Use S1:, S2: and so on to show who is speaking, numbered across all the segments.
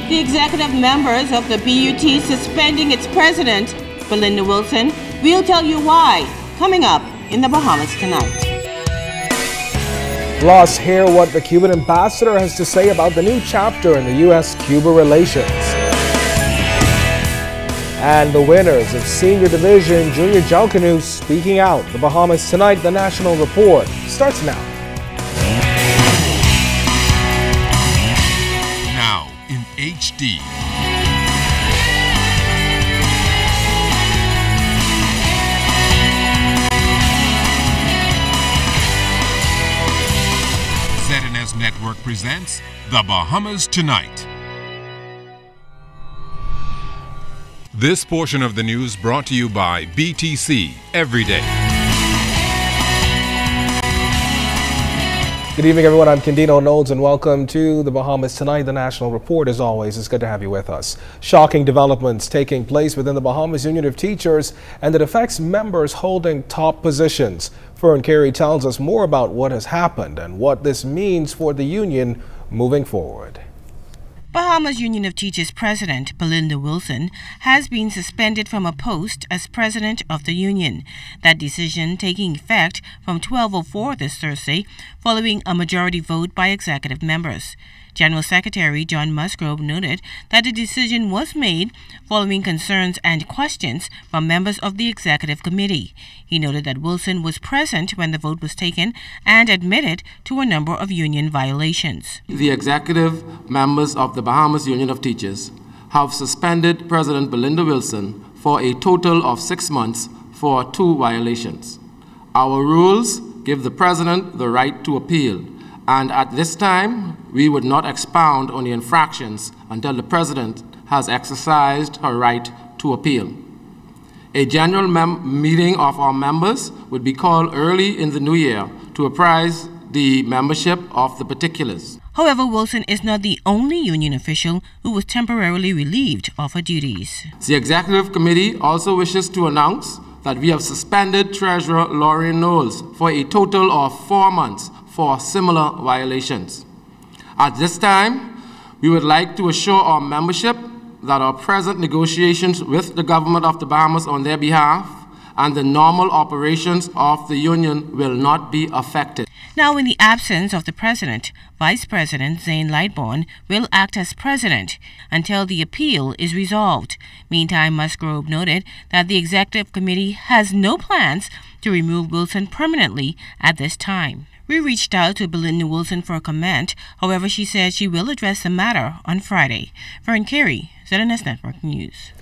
S1: The executive members of the BUT suspending its president, Belinda Wilson. We'll tell you why, coming up in the Bahamas tonight.
S2: Plus, hear what the Cuban ambassador has to say about the new chapter in the U.S.-Cuba relations. And the winners of Senior Division Junior Jump Canoe speaking out. The Bahamas tonight, the National Report starts now.
S3: Now in HD. ZNS Network presents The Bahamas Tonight. This portion of the news brought to you by BTC Every Day.
S2: Good evening, everyone. I'm Candino Knowles, and welcome to the Bahamas Tonight, the National Report. As always, it's good to have you with us. Shocking developments taking place within the Bahamas Union of Teachers, and it affects members holding top positions. Fern Carey tells us more about what has happened and what this means for the union moving forward.
S1: Bahamas Union of Teachers President Belinda Wilson has been suspended from a post as president of the union. That decision taking effect from 12:04 this Thursday following a majority vote by executive members. General Secretary John Musgrove noted that the decision was made following concerns and questions from members of the executive committee. He noted that Wilson was present when the vote was taken and admitted to a number of union violations.
S4: The executive members of the Bahamas Union of Teachers have suspended President Belinda Wilson for a total of 6 months for 2 violations. Our rules give the president the right to appeal, and at this time, we would not expound on the infractions until the president has exercised her right to appeal. A general meeting of our members would be called early in the new year to apprise the membership of the particulars.
S1: However, Wilson is not the only union official who was temporarily relieved of her duties.
S4: The executive committee also wishes to announce that we have suspended Treasurer Lauren Knowles for a total of 4 months for similar violations. At this time, we would like to assure our membership that our present negotiations with the government of the Bahamas on their behalf and the normal operations of the union will not be affected.
S1: Now, in the absence of the president, Vice President Zane Lightbourne will act as president until the appeal is resolved. Meantime, Musgrove noted that the executive committee has no plans to remove Wilson permanently at this time. We reached out to Belinda Wilson for a comment. However, she said she will address the matter on Friday. Fern Carey, ZNS Network News.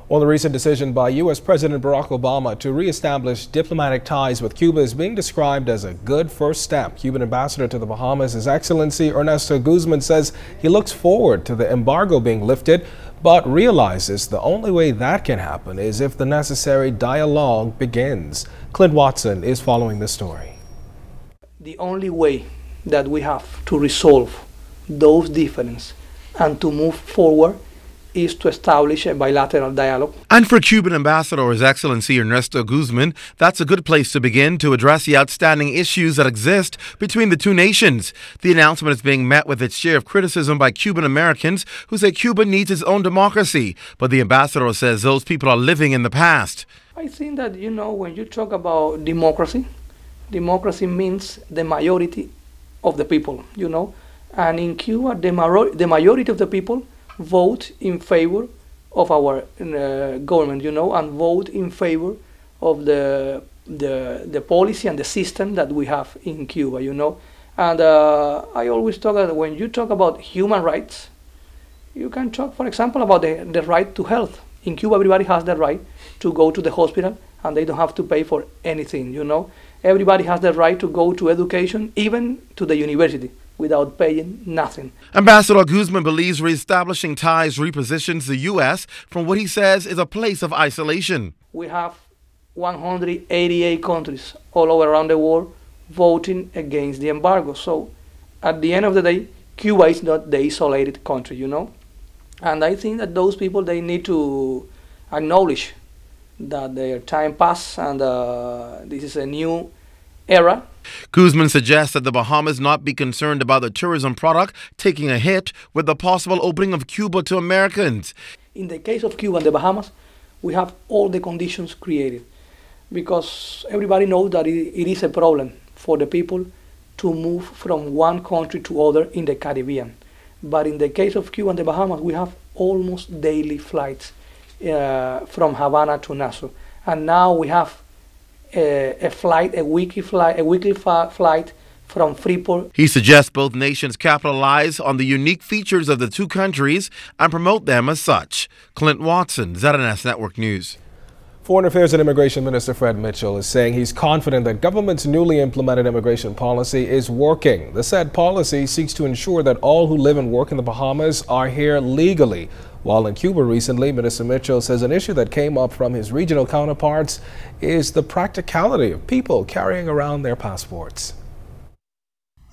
S2: Well, the recent decision by U.S. President Barack Obama to reestablish diplomatic ties with Cuba is being described as a good first step. Cuban ambassador to the Bahamas, His Excellency Ernesto Guzman, says he looks forward to the embargo being lifted, but realizes the only way that can happen is if the necessary dialogue begins. Clint Watson is following this story.
S5: The only way that we have to resolve those differences and to move forward is to establish a bilateral dialogue.
S6: And for Cuban Ambassador His Excellency Ernesto Guzman, that's a good place to begin to address the outstanding issues that exist between the two nations. The announcement is being met with its share of criticism by Cuban Americans who say Cuba needs its own democracy, but the ambassador says those people are living in the past.
S5: I think that, when you talk about democracy, democracy means the majority of the people, and in Cuba, the majority of the people vote in favor of our government, and vote in favor of the policy and the system that we have in Cuba, And I always talk that when you talk about human rights, you can talk, for example, about the right to health. In Cuba, everybody has the right to go to the hospital, and they don't have to pay for anything, Everybody has the right to go to education, even to the university, without paying nothing.
S6: Ambassador Guzman believes reestablishing ties repositions the U.S. from what he says is a place of isolation.
S5: We have 188 countries all over around the world voting against the embargo. So at the end of the day, Cuba is not the isolated country, And I think that those people, they need to acknowledge that their time passed and this is a new era
S6: Guzman suggests that the Bahamas not be concerned about the tourism product taking a hit with the possible opening of Cuba to Americans.
S5: In the case of Cuba and the Bahamas, we have all the conditions created because everybody knows that it is a problem for the people to move from one country to other in the Caribbean. But in the case of Cuba and the Bahamas, we have almost daily flights from Havana to Nassau. And now we have a weekly flight from Freeport.
S6: He suggests both nations capitalize on the unique features of the two countries and promote them as such. Clint Watson, ZNS Network News.
S2: Foreign Affairs and Immigration Minister Fred Mitchell is saying he's confident that government's newly implemented immigration policy is working. The said policy seeks to ensure that all who live and work in the Bahamas are here legally. While in Cuba recently, Minister Mitchell says an issue that came up from his regional counterparts is the practicality of people carrying around their passports.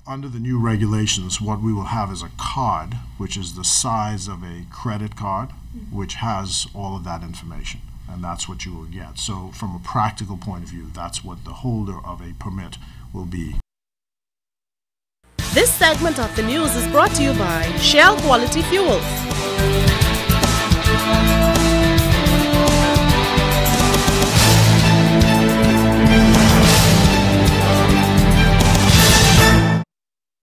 S7: Under the new regulations, what we will have is a card, which is the size of a credit card, which has all of that information. And that's what you will get. So from a practical point of view, that's what the holder of a permit will be.
S8: This segment of the news is brought to you by Shell Quality Fuels.